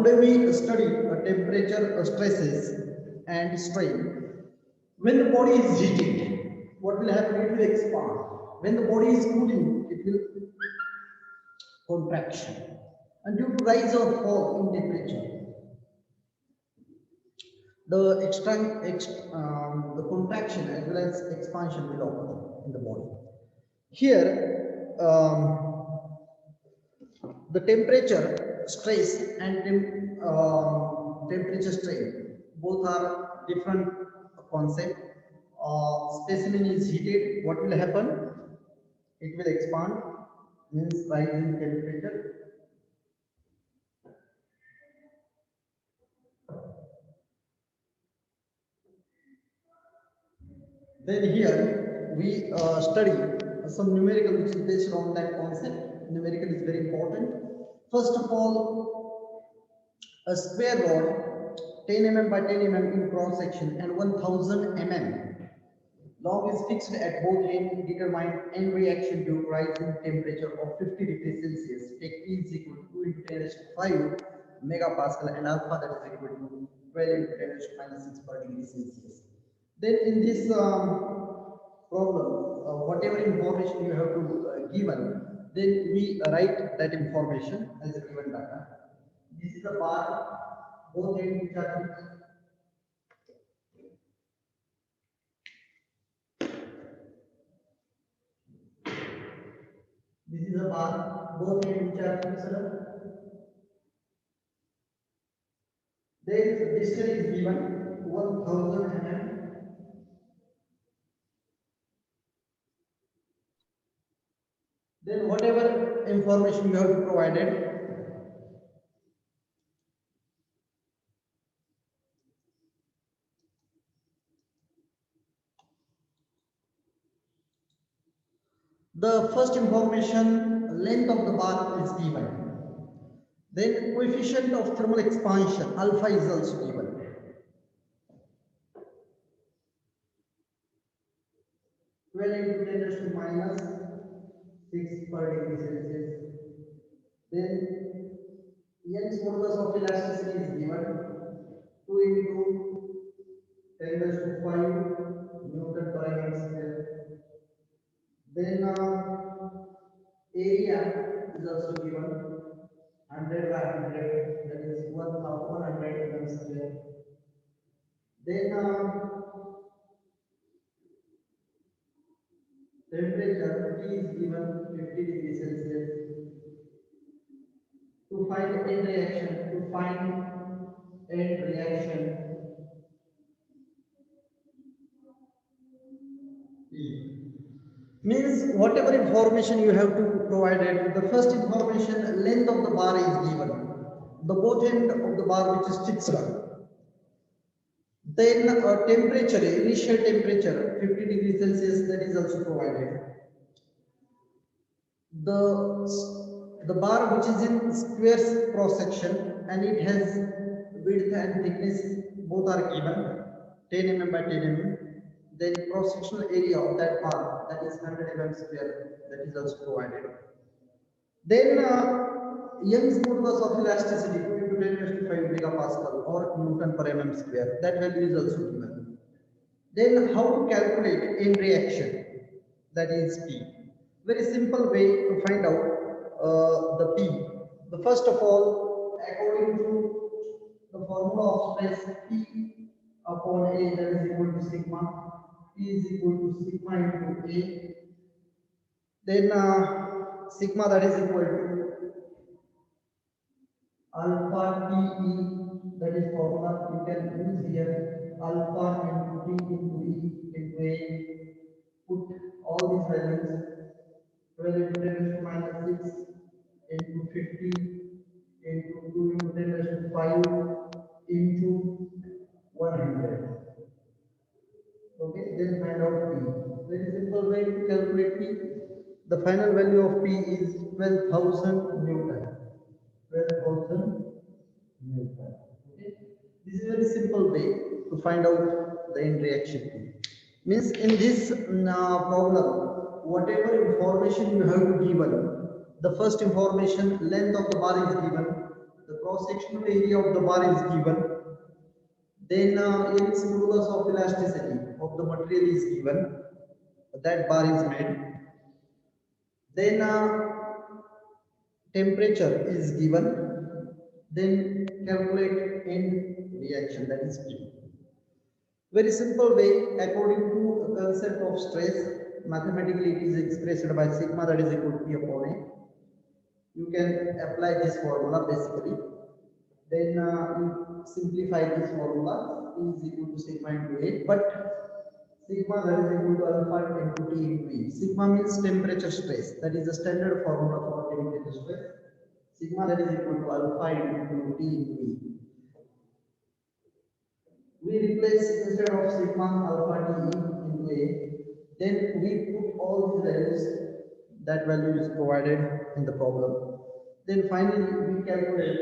Today we study temperature, stresses and strain. When the body is heated, what will happen? It will expand. When the body is cooling, it will contraction. And due to rise or fall in temperature, the contraction as well as expansion will occur in the body. Here, the temperature stress and temperature strain both are different concept. Specimen is heated, what will happen? It will expand, means rise in temperature. Then here we study some numerical which is based on that concept. Numerical is very important. First of all, a square rod 10 mm by 10 mm in cross section and 1000 mm long is fixed at both ends, determine end reaction due to rise in temperature of 50 degrees Celsius. Take P is equal to 2 into 10 raised to 5 megapascal and alpha that is equal to 12 into 10 raised to minus 6 per degree Celsius. Then in this problem, whatever information you have to given, then we write that information as a given data. This is a bar, both ends which are fixed. This is a bar, both ends which are fixed. Then the distance is given 1000 mm. Then whatever information you have to provided, the first information length of the bar is given. Then coefficient of thermal expansion alpha is also given. Well into 10 raised to minus 6 per degree Celsius. Then Young's modulus of elasticity is given 2 into 10 raised to 5 Newton per mm square. Then area is also given 100 by 100, that is 100 mm square. Then temperature T is given 50 degrees Celsius. To find end reaction, E. Means whatever information you have to provide it, the first information length of the bar is given, the both end of the bar which is fixed. Then temperature, initial temperature 50 degrees Celsius, that is also provided. The bar which is in square cross section and it has width and thickness both are given 10 mm by 10 mm. Then cross sectional area of that bar, that is 100 mm square, that is also provided. Then Young's modulus of elasticity 2 into 10 raised to 5 megapascal or Newton per mm square, that value is also given. Then how to calculate end reaction, that is P. Very simple way to find out the P. The first of all, according to the formula of stress, P upon A, that is equal to sigma. P is equal to sigma into A. Then sigma, that is equal to alpha TE, that is formula you can use here, alpha into T into E into A. Put all these values, 12 into 10 raised to minus 6 into 50 into 2 into 10 raised to 5 into 100. Okay, then find out P. Very simple way to calculate P. The final value of P is 12,000 Newton. 12,000 Newton. Okay, this is a very simple way to find out the end reaction P. Means in this problem, whatever information you have given, The first information, length of the bar is given, the cross-sectional area of the bar is given, then Young's modulus of elasticity of the material is given, that bar is made, then temperature is given, then calculate end reaction, that is P. Very simple way, according to the concept of stress, mathematically it is expressed by sigma, that is equal to P upon A. You can apply this formula basically. Then you simplify this formula, P is equal to sigma into A, but sigma that is equal to alpha into T into E. Sigma means temperature stress, that is the standard formula for temperature stress. Sigma that is equal to alpha into T into E. We replace instead of sigma alpha T into A, then we put all these values, that value is provided in the problem. Then finally we calculate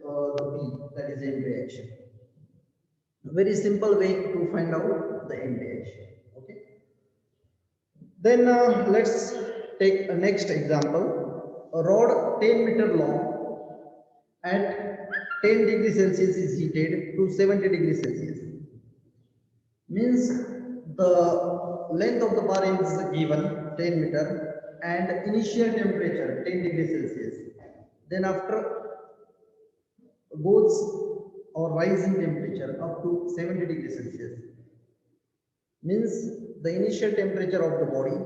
the P, that is end reaction. A very simple way to find out the end reaction. Okay. Then let's take a next example. A rod 10 meter long at 10 degrees Celsius is heated to 70 degrees Celsius. Means the length of the bar is given 10 meter and initial temperature 10 degrees Celsius. Then after goes or rising temperature up to 70 degrees Celsius. Means the initial temperature of the body,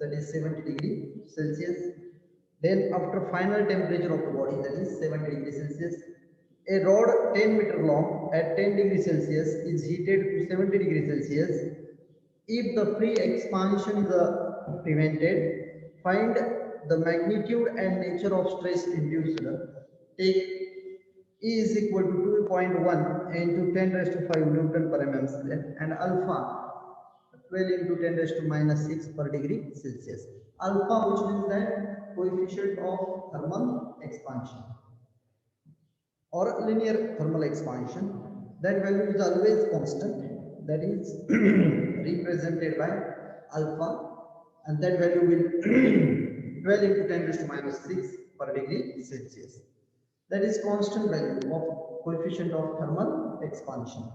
that is 70 degrees Celsius. Then after final temperature of the body, that is 70 degrees Celsius. A rod 10 meter long at 10 degrees Celsius is heated to 70 degrees Celsius. If the free expansion is prevented, find the magnitude and nature of stress induced. Take E is equal to 2.1 into 10 raised to 5 Newton per mm square and alpha 12 into 10 raised to minus 6 per degree Celsius. Alpha, which means that coefficient of thermal expansion or linear thermal expansion, that value is always constant, that is represented by alpha, and that value will 12 into 10 raised to minus 6 per degree Celsius. That is constant value of coefficient of thermal expansion.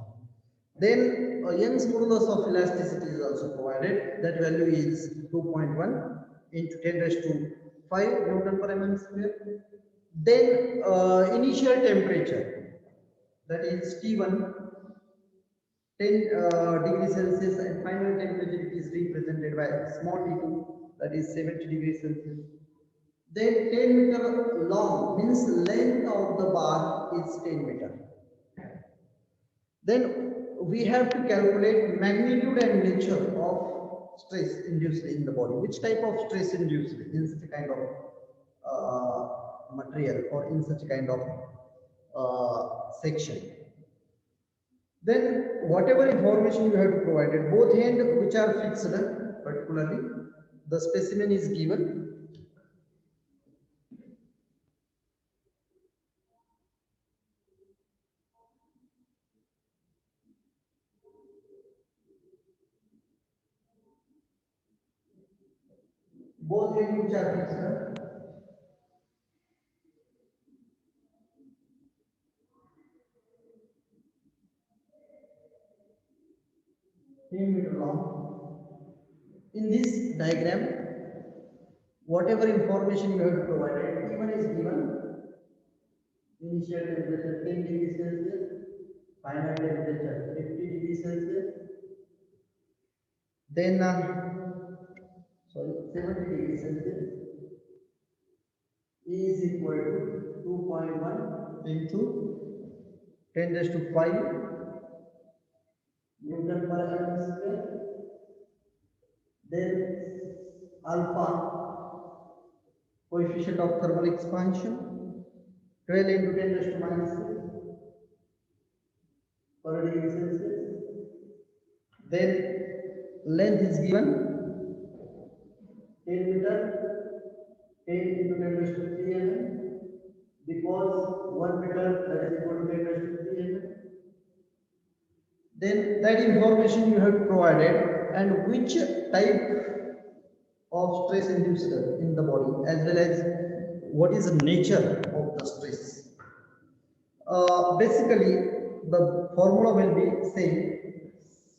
Then Young's modulus of elasticity is also provided. That value is 2.1 into 10 raised to 5 Newton per mm square. Then initial temperature, that is T1, 10 degrees Celsius, and final temperature it is represented by small t2, that is 70 degrees Celsius. Then 10 meter long means length of the bar is 10 meter. Then we have to calculate magnitude and nature of stress induced in the body. Which type of stress induced in such a kind of material or in such a kind of section. Then whatever information you have to provide at both ends which are fixed, particularly the specimen is given. Both ends which are fixed. 10 meter long. In this diagram, whatever information you have to provide, T1 is given, initial temperature 10 degrees Celsius, final temperature 50 degrees Celsius, then 70 degrees Celsius. E is equal to 2.1 into 10 raised to 5 Newton per mm square. Then alpha, coefficient of thermal expansion, 12 into 10 raised to minus 6 per degree Celsius. Then length is given 10 meter, 10 into 10 raised to 3 mm, because 1 meter that is equal to 10 raised to 3 mm. Then that information you have provided and which type of stress induced in the body, as well as what is the nature of the stress? Basically, the formula will be same.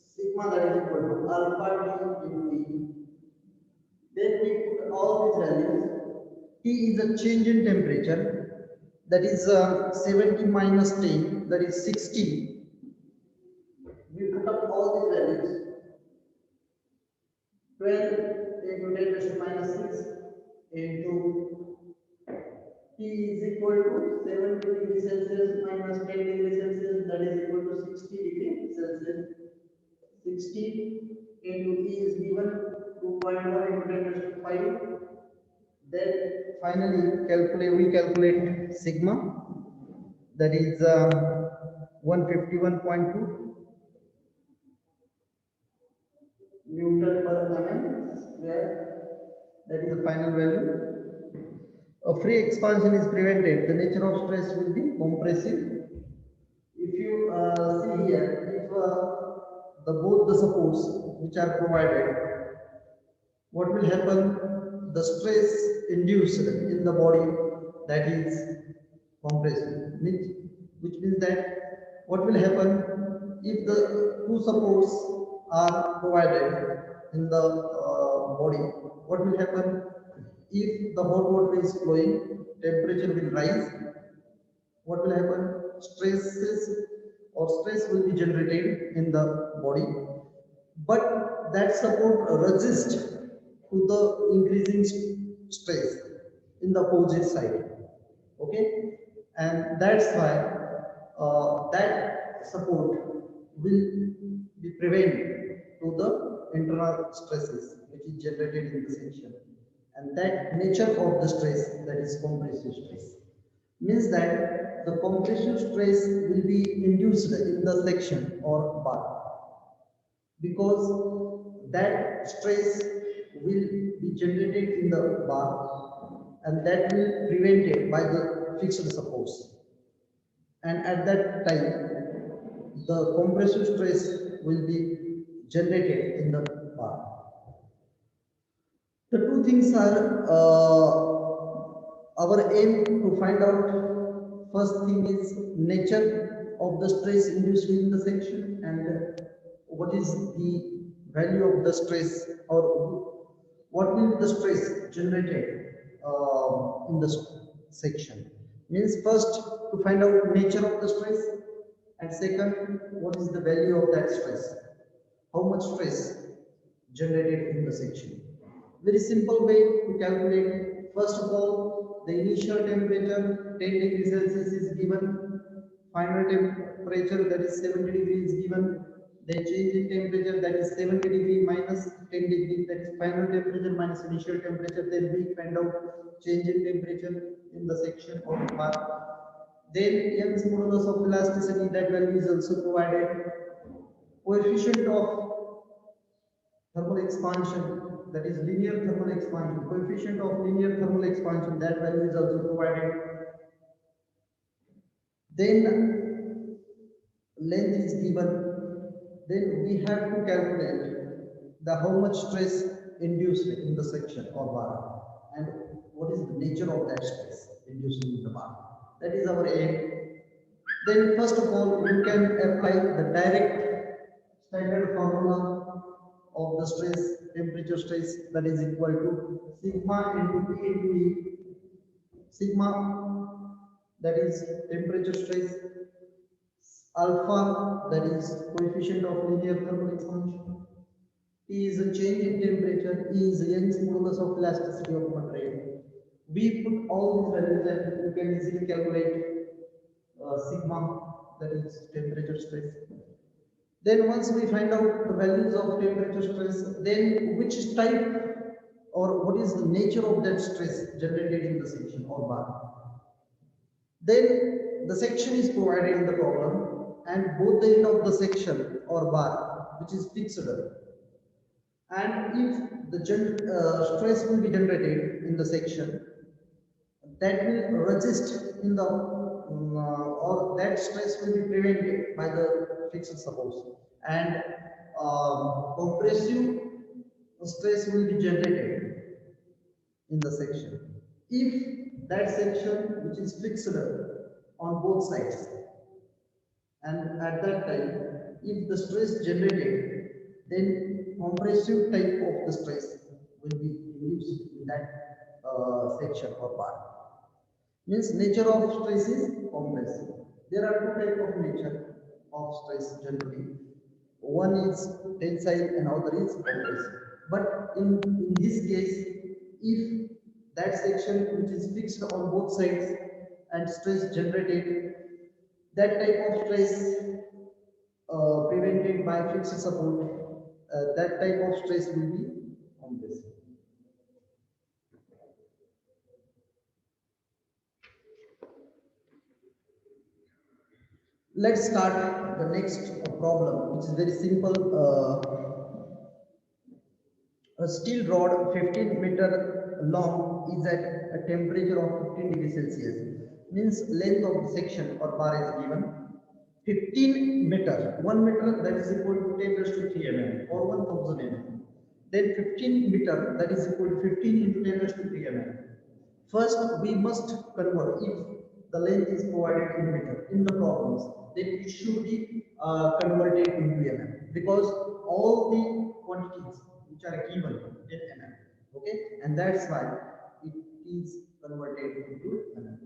Sigma that is equal to alpha T into E. Then we put all these values. T is a change in temperature, that is 70 minus 10, that is 60. We put up all these values. 12 into 10 raised to minus 6 into T is equal to 70 degrees Celsius minus 10 degrees Celsius, that is equal to 60 degrees Celsius. 60 into T is given 2.1 into 10 raised to 5. Then finally we calculate sigma, that is 151.2 Newton per mm square. That is the final value. A free expansion is prevented. The nature of stress will be compressive. If you see here, if both the supports which are provided, what will happen? The stress induced in the body, that is compressive, which means that what will happen if the two supports are provided in the body? What will happen if the hot water is flowing? Temperature will rise. What will happen? Stresses or stress will be generated in the body, but that support resists to the increasing stress in the opposite side. Okay, and that's why that support will be prevent to the internal stresses which is generated in the section, and that nature of the stress, that is compressive stress, means that the compressive stress will be induced in the section or bar, because that stress will be generated in the bar, and that will be prevented by the fixed supports, and at that time the compressive stress will be generated in the bar. The two things are our aim to find out. First thing is nature of the stress induced in the section, and what is the value of the stress, or what will the stress generated in the section. Means first to find out nature of the stress, and second what is the value of that stress, how much stress generated in the section. Very simple way to calculate. First of all, the initial temperature 10 degrees Celsius is given, final temperature that is 70 degrees is given, then change in temperature that is 70 degree minus 10 degree, that is final temperature minus initial temperature. Then we find out change in temperature in the section or bar. Then Young's modulus of elasticity, that value is also provided. Coefficient of thermal expansion, that is linear thermal expansion, coefficient of linear thermal expansion, that value is also provided. Then length is given. Then we have to calculate the how much stress induced in the section or bar, and what is the nature of that stress induced in the bar. That is our aim. Then first of all, you can apply the direct standard formula of the stress, temperature stress, that is equal to sigma into T into E. Sigma, that is temperature stress, alpha, that is coefficient of linear thermal expansion, T is a change in temperature, E is Young's modulus of elasticity of material. We put all these values and you can easily calculate sigma, that is temperature stress. Then once we find out the values of temperature stress, then which type or what is the nature of that stress generated in the section or bar. Then the section is provided in the problem, and both the end of the section or bar, which is fixed, and if the stress will be generated in the section, that will resist in the or that stress will be prevented by the fixed supports, and compressive stress will be generated in the section. If that section which is fixed on both sides, and at that time, if the stress generated, then compressive type of the stress will be induced in that section or bar. Means nature of stress is compressive. There are two type of nature of stress generally. One is tensile and other is compressive. But in this case, if that section which is fixed on both sides and stress generated, that type of stress prevented by fixed support, that type of stress will be compressive. Let's start the next problem, which is very simple. A steel rod 15-meter long is at a temperature of 15 degrees Celsius. Means length of the section or bar is given 15 meter. 1 meter, that is equal to 10 raised to 3 mm or 1000 mm. Then 15 meter, that is equal to 15 into 10 raised to 3 mm. First, we must convert. If the length is provided in meter in the problems, then it should be converted into mm, because all the quantities which are given in mm, okay, and that's why it is converted into mm.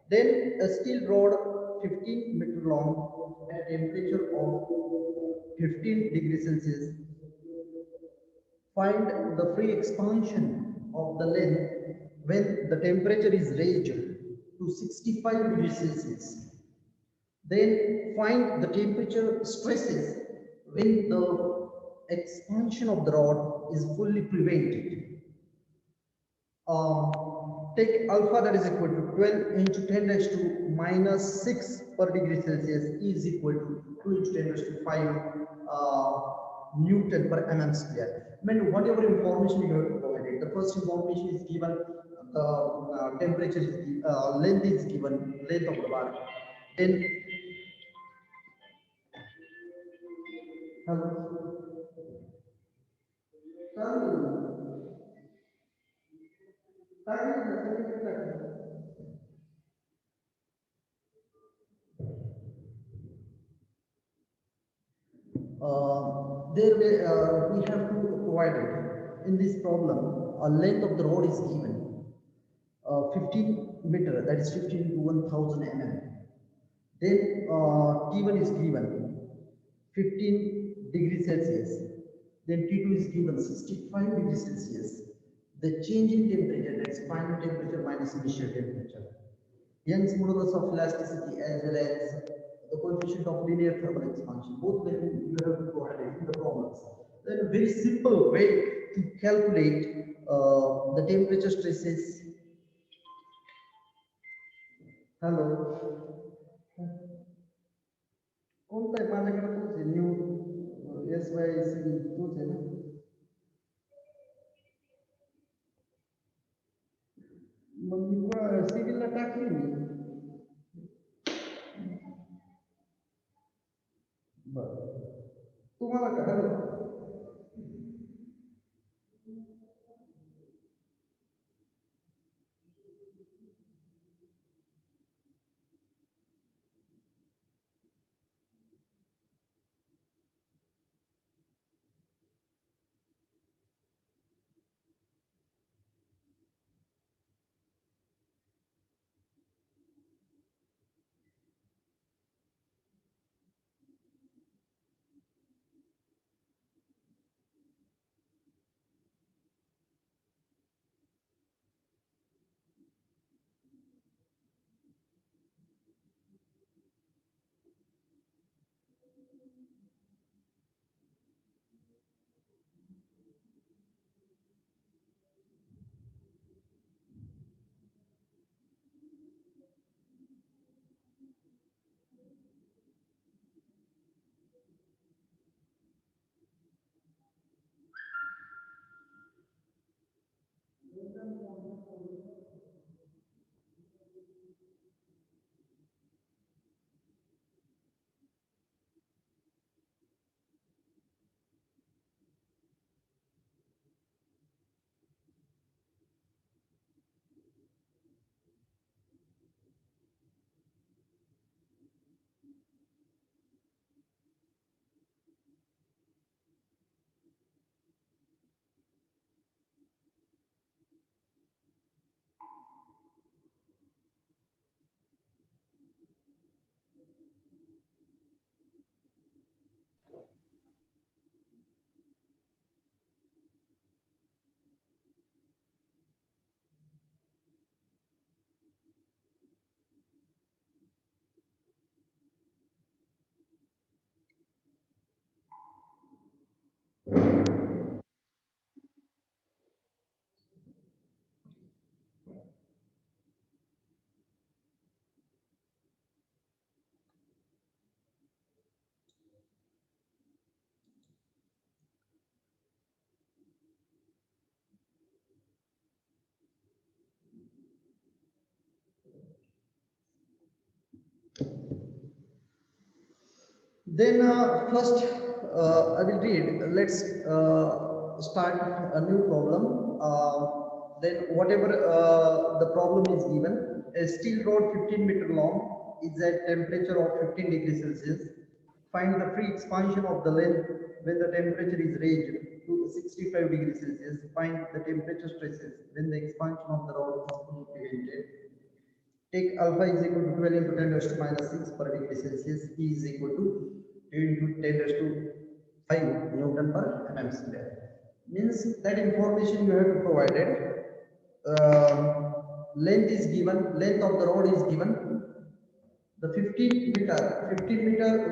Then a steel rod 15-meter long at a temperature of 15 degrees Celsius. Find the free expansion of the length when the temperature is raised to 65 degrees Celsius. Then find the temperature stresses when the expansion of the rod is fully prevented. Take alpha, that is equal to 12 into 10 raised to minus 6 per degree Celsius is equal to 2 into 10 raised to 5 Newton per mm square. I mean, whatever information you have provided, the first information is given, the temperature is length is given, length of the bar. Then we have to provide it in this problem. A length of the rod is given 15 meter, that is 15 to 1000 mm. Then T1 is given 15 degrees Celsius. Then T2 is given 65 degrees Celsius. The change in temperature, that is final temperature minus initial temperature. Young's modulus of elasticity as well as the coefficient of linear thermal expansion, both values you have to provide in the problems. Then a very simple way to calculate the temperature stresses. Hello. कोणता आहे माझ्याकडे तोच आहे new S Y सी तोच आहे ना मग मी सिव्हिलला टाकली मी बरं तुम्हाला का hello Then first I will read. Let's start a new problem. Then whatever the problem is given, a steel rod 15-meter long is at temperature of 15 degrees Celsius. Find the free expansion of the length when the temperature is raised to 65 degrees Celsius. Find the temperature stresses when the expansion of the rod is fully prevented. Take alpha is equal to 12 into 10 raised to minus 6 per degree Celsius. E is equal to 2 into 10 raised to 5 Newton per mm square. Means that information you have to provide it. Length is given, length of the rod is given. The 15 meter,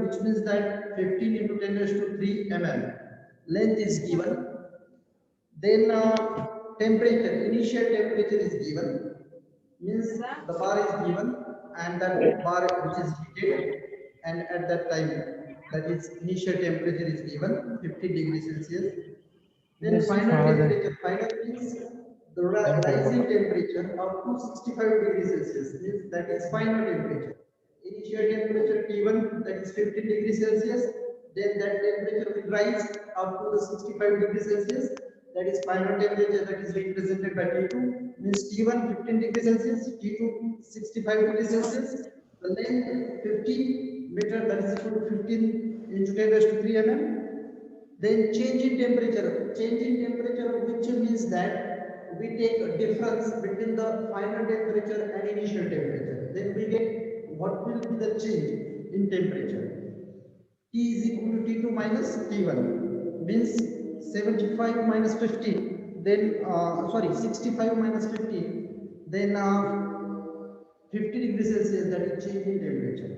which means that 15 into 10 raised to 3 mm. Length is given. Then temperature, initial temperature is given. Means the bar is given and that bar which is heated, and at that time, that is initial temperature is given 15 degrees Celsius. Then final temperature, final means the rising temperature up to 65 degrees Celsius, means that is final temperature. Initial temperature T1, that is 15 degrees Celsius, then that temperature will rise up to the 65 degrees Celsius, that is final temperature, that is represented by T2, means T1 15 degrees Celsius, T2 65 degrees Celsius, the length 15 meter, that is equal to 15 into 10 raised to 3 mm. Then change in temperature, which means that we take a difference between the final temperature and initial temperature. Then we get what will be the change in temperature. T is equal to T2 minus T1, means 75 minus 15. Then 65 minus 15. Then 50 degrees Celsius, that is change in temperature.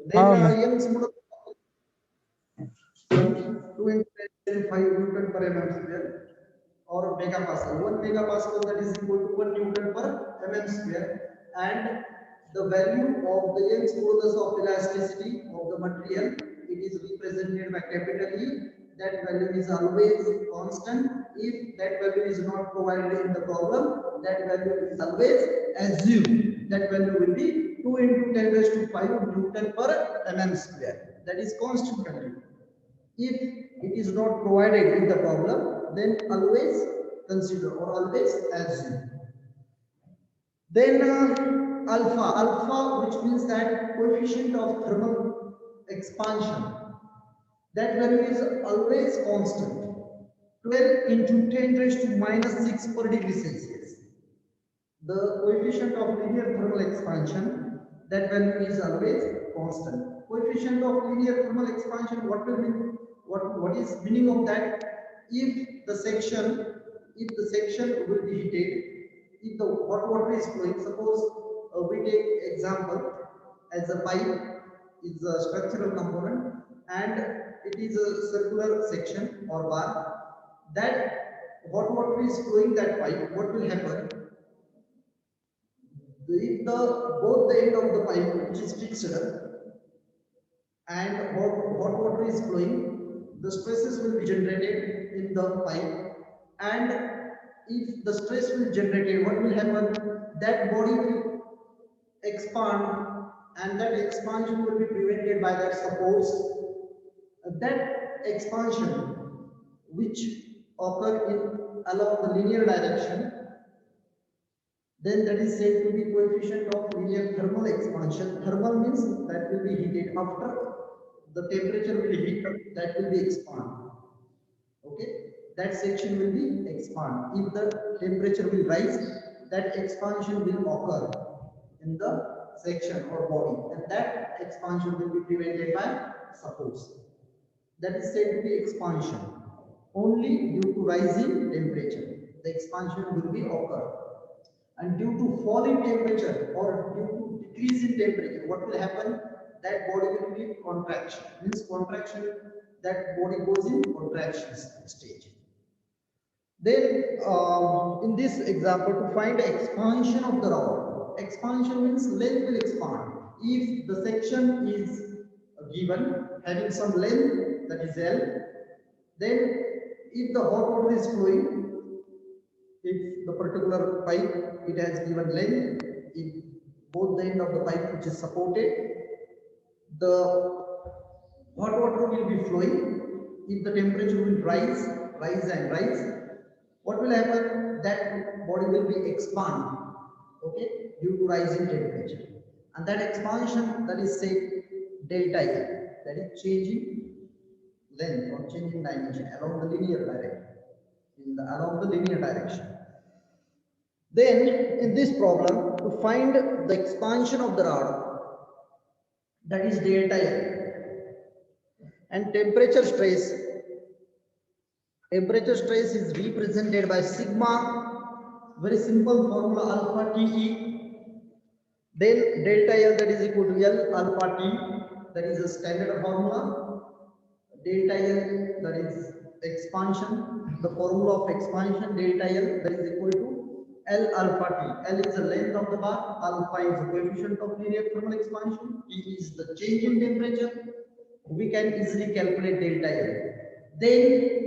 Then Young's model 2 into 10 5 Newton per mm square, or megapascal. 1 megapascal, that is equal to 1 Newton per mm square, and the value of the Young's modulus of elasticity of the material, it is represented by capital E. That value is always constant. If that value is not provided in the problem, that value is always assumed. That value will be 2 into 10 raised to 5 Newton per mm square. That is constant value. If it is not provided in the problem, then always consider or always assume. Then alpha, which means that coefficient of thermal expansion, that value is always constant. 12 into 10 raised to minus 6 per degree Celsius. The coefficient of linear thermal expansion, that value is always constant. Coefficient of linear thermal expansion, what will mean? What is meaning of that? If the section will be heated, if the hot water is flowing, suppose we take example as a pipe is a structural component and it is a circular section or bar, that hot water is flowing that pipe, what will happen? If both the end of the pipe, which is fixed, and hot water is flowing, the stresses will be generated in the pipe, and if the stress will generated, what will happen? That body will expand, and that expansion will be prevented by that supports. That expansion which occur in along the linear direction, then that is said to be coefficient of linear thermal expansion. Thermal means that will be heated after the temperature will heat, that will be expand. Okay, that section will be expand. If the temperature will rise, that expansion will occur in the section or body, and that expansion will be prevented by supports. That is said to be expansion. Only due to rising temperature, the expansion will be occur. And due to fall in temperature or due to decrease in temperature, what will happen? That body will be contraction. Means contraction, that body goes in contraction stage. Then in this example, to find the expansion of the rod, expansion means length will expand. If the section is given having some length, that is L, then if the hot water is flowing, if the particular pipe, it has given length, if both the end of the pipe which is supported, the hot water will be flowing. If the temperature will rise, what will happen? That body will be expand, okay, due to rise in temperature. And that expansion, that is said delta L, that is changing length or changing dimension along the linear direction, along the linear direction. Then in this problem, to find the expansion of the rod, that is delta L, and temperature stress is represented by sigma, very simple formula, alpha TE. Then delta L, that is equal to L alpha T, that is a standard formula. Delta L, that is expansion, the formula of expansion, delta L, that is equal to L alpha T. L is the length of the bar, alpha is the coefficient of linear thermal expansion, T is the change in temperature. We can easily calculate delta L. Then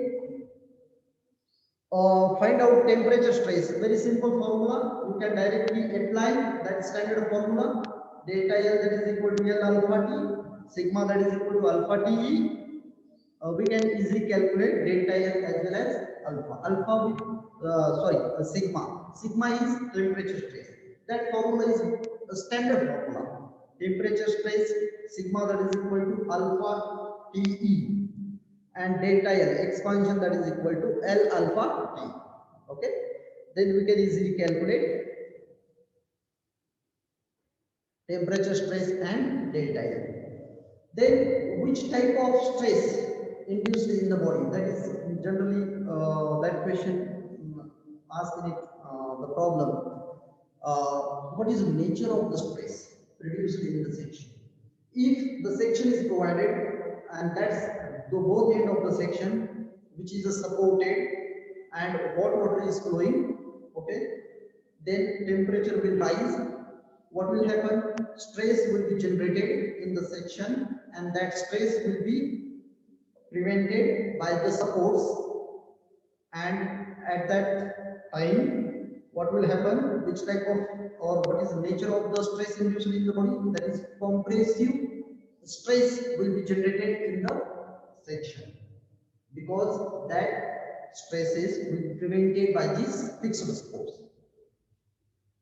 find out temperature stress. Very simple formula. You can directly apply that standard formula. Delta L, that is equal to L alpha T. Sigma, that is equal to alpha TE. We can easily calculate delta L as well as alpha. Alpha with sigma. Sigma is temperature stress. That formula is a standard formula. Temperature stress sigma, that is equal to alpha TE, and delta L expansion, that is equal to L alpha T. Okay, then we can easily calculate temperature stress and delta L. Then which type of stress induced in the body? That is generally that question asked in the problem. What is the nature of the stress produced in the section? If the section is provided and that's the both end of the section, which is supported and hot water is flowing, okay, then temperature will rise. What will happen? Stress will be generated in the section, and that stress will be prevented by the supports. And at that time, what will happen? Which type of, or what is the nature of the stress induced in the body? That is compressive stress will be generated in the section, because that stresses will be prevented by these fixed supports.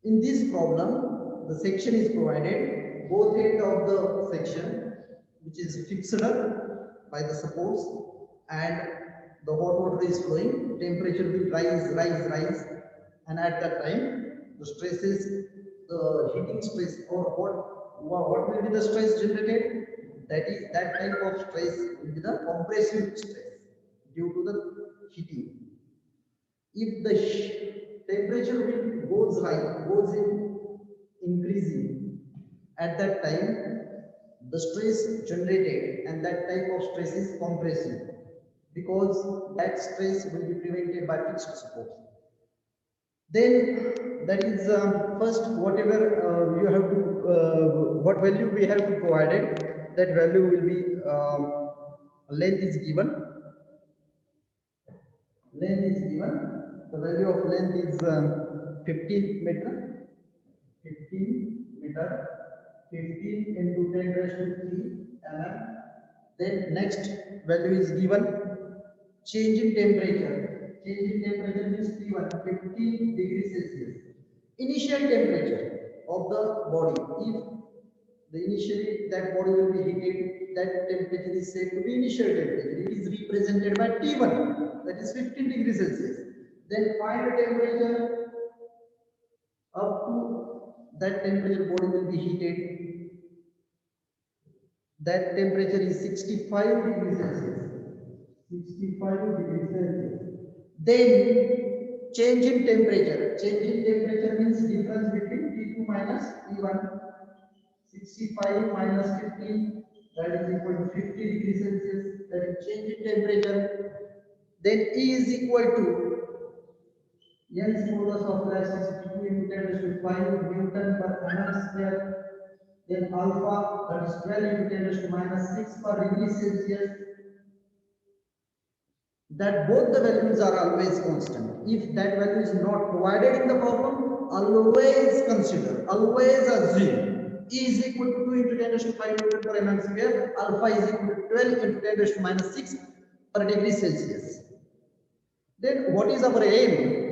In this problem, the section is provided, both ends of the section, which is fixed by the supports, and the hot water is flowing, temperature will rise, and at that time, the stresses, the heating stress, or what will be the stress generated? That is, that type of stress will be the compressive stress due to the heating. If the temperature goes in increasing, at that time the stress generated, and that type of stress is compressive, because that stress will be prevented by fixed support. Then that is first, whatever you have to what value we have to provided, that value will be length is given. The value of length is 15 meter. 15 into 10 raised to 3 mm. Then next value is given. Change in temperature. Change in temperature means T1, 15 degrees Celsius. Initial temperature of the body. If the initially that body will be heated, that temperature is said to be initial temperature. It is represented by T1, that is 15 degrees Celsius. Then find the temperature up to that temperature body will be heated. That temperature is 65 degrees Celsius. 65 degrees Celsius. Then change in temperature. Change in temperature means difference between T2 minus T1. 65 minus 15, that is equal to 50 degrees Celsius. That is change in temperature. Then E is equal to Young's modulus of elasticity 2 into 10 raised to 5 Newton per mm square. Then alpha, that is 12 into 10 raised to minus 6 per degree Celsius. That both the values are always constant. If that value is not provided in the problem, always consider, always assume E is equal to 2 into 10 raised to 5 Newton per mm square. Alpha is equal to 12 into 10 raised to minus 6 per degree Celsius. Then what is our aim?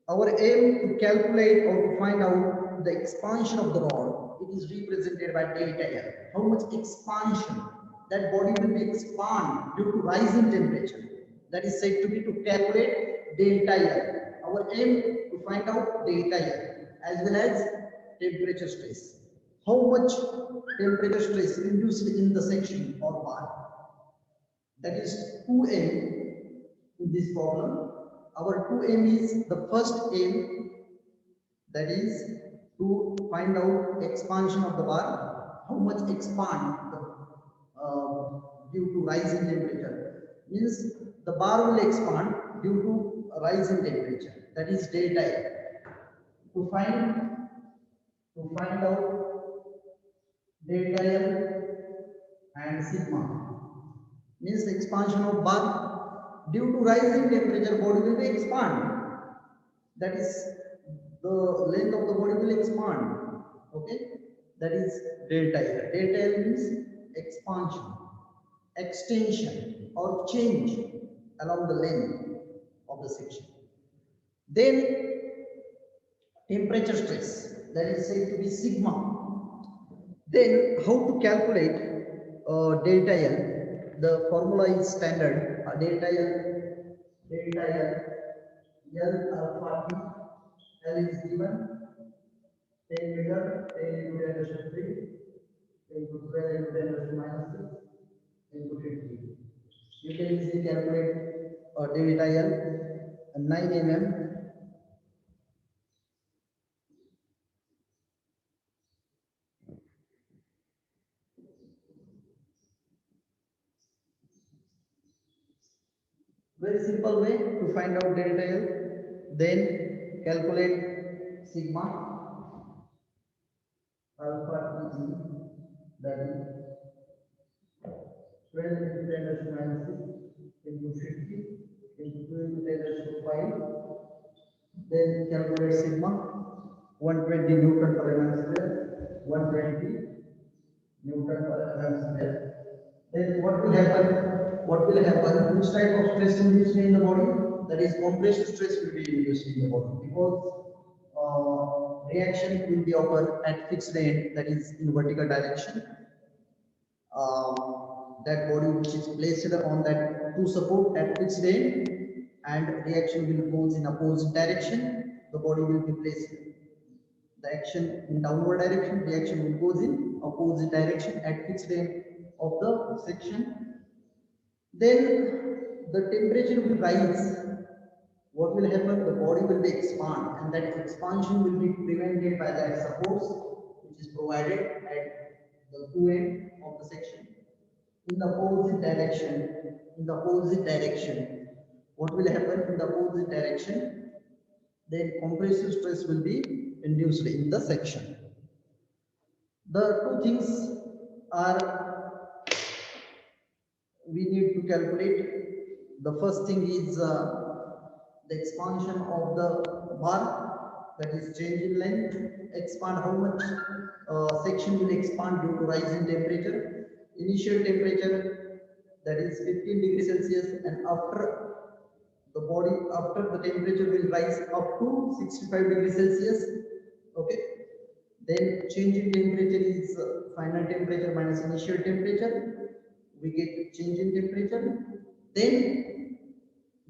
Our aim to calculate or to find out the expansion of the rod. It is represented by delta L. How much expansion that body will be expand due to rise in temperature. That is said to be to calculate delta L. Our aim to find out delta L as well as temperature stress. How much temperature stress induced in the section or bar. That is 2m in this problem. Our 2m is the first aim, that is to find out expansion of the bar. How much expand due to rise in temperature. Means the bar will expand due to rise in temperature. That is delta L. To find out delta L and sigma. Means the expansion of bar due to rising temperature body will be expand. That is the length of the body will expand. Okay, that is delta L. Delta L means expansion, extension or change along the length of the section. Then temperature stress, that is said to be sigma. Then how to calculate delta L? The formula is standard. Delta L alpha T. L is given 10 meter, 10 into 10 raised to 3, into 12 into 10 raised to minus 6, into 50. You can easily calculate delta L 9 mm. Very simple way to find out delta L. Then calculate sigma alpha T, that is 12 into 10 raised to minus 6 into 50 into 2 into 10 raised to 5. Then calculate sigma 120 Newton per mm square, 120 Newton per mm square. Then what will happen? Which type of stress induced in the body? That is compressive stress will be induced in the body because reaction will be occur at fixed end, that is in vertical direction. That body which is placed on that two support at fixed end, and reaction will goes in opposite direction. The body will be placed the action in downward direction, reaction will goes in opposite direction at fixed end of the section. Then the temperature will rise. What will happen? The body will be expand, and that expansion will be prevented by that supports which is provided at the two end of the section in the opposite direction. What will happen in the opposite direction? Then compressive stress will be induced in the section. The two things are we need to calculate. The first thing is the expansion of the bar, that is change in length. Expand, how much section will expand due to rise in temperature. Initial temperature, that is 15 degrees Celsius, and after the temperature will rise up to 65 degrees Celsius. Okay, then change in temperature is final temperature minus initial temperature. We get change in temperature. Then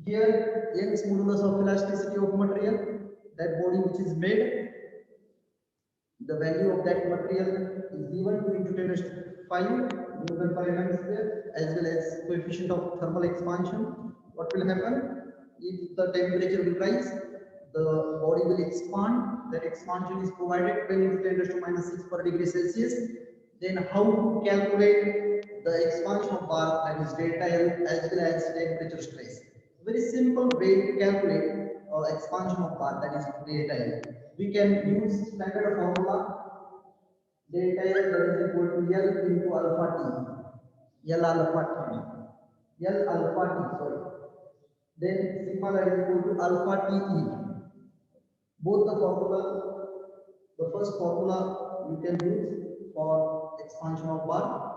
here Young's modulus of elasticity of material, that body which is made, the value of that material is given 2 into 10 raised to 5 Newton per mm square, as well as coefficient of thermal expansion. What will happen? If the temperature will rise, the body will expand. That expansion is provided 10 into 10 raised to minus 6 per degree Celsius. Then how to calculate the expansion of bar, that is delta L, as well as temperature stress. Very simple way to calculate expansion of bar, that is delta L. We can use standard formula delta L, that is equal to L into alpha T. L alpha T, sorry. Then sigma, that is equal to alpha Te. Both the formula, the first formula you can use for expansion of bar.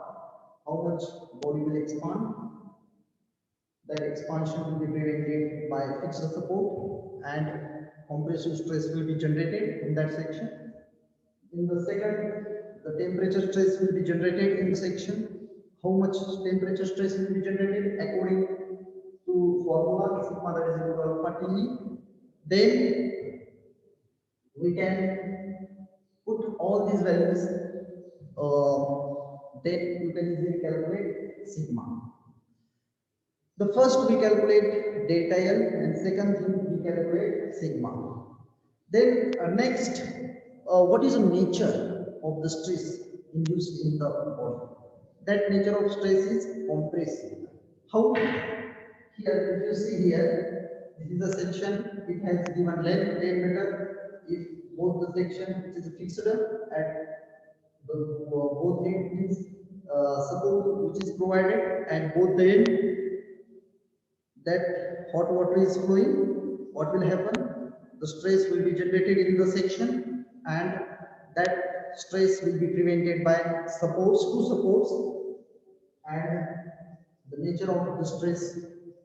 How much body will expand? That expansion will be prevented by fixed support and compressive stress will be generated in that section. In the second, the temperature stress will be generated in the section. How much temperature stress will be generated according to formula sigma, that is equal to alpha Te. Then we can put all these values. Then you can easily calculate sigma. The first we calculate delta L and second thing we calculate sigma. Then next, what is the nature of the stress induced in the body? That nature of stress is compressive. How? Here, if you see here, this is a section, it has given length 10 meter. If both the section which is fixed at the both end means support which is provided and both the end that hot water is flowing, what will happen? The stress will be generated in the section and that stress will be prevented by supports, two supports, and the nature of the stress,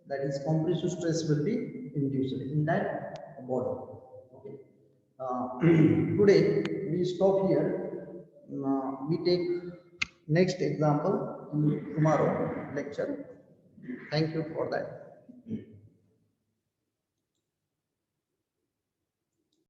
that is compressive stress, will be induced in that body. Okay. Today we stop here. We take next example in tomorrow lecture. Thank you for that.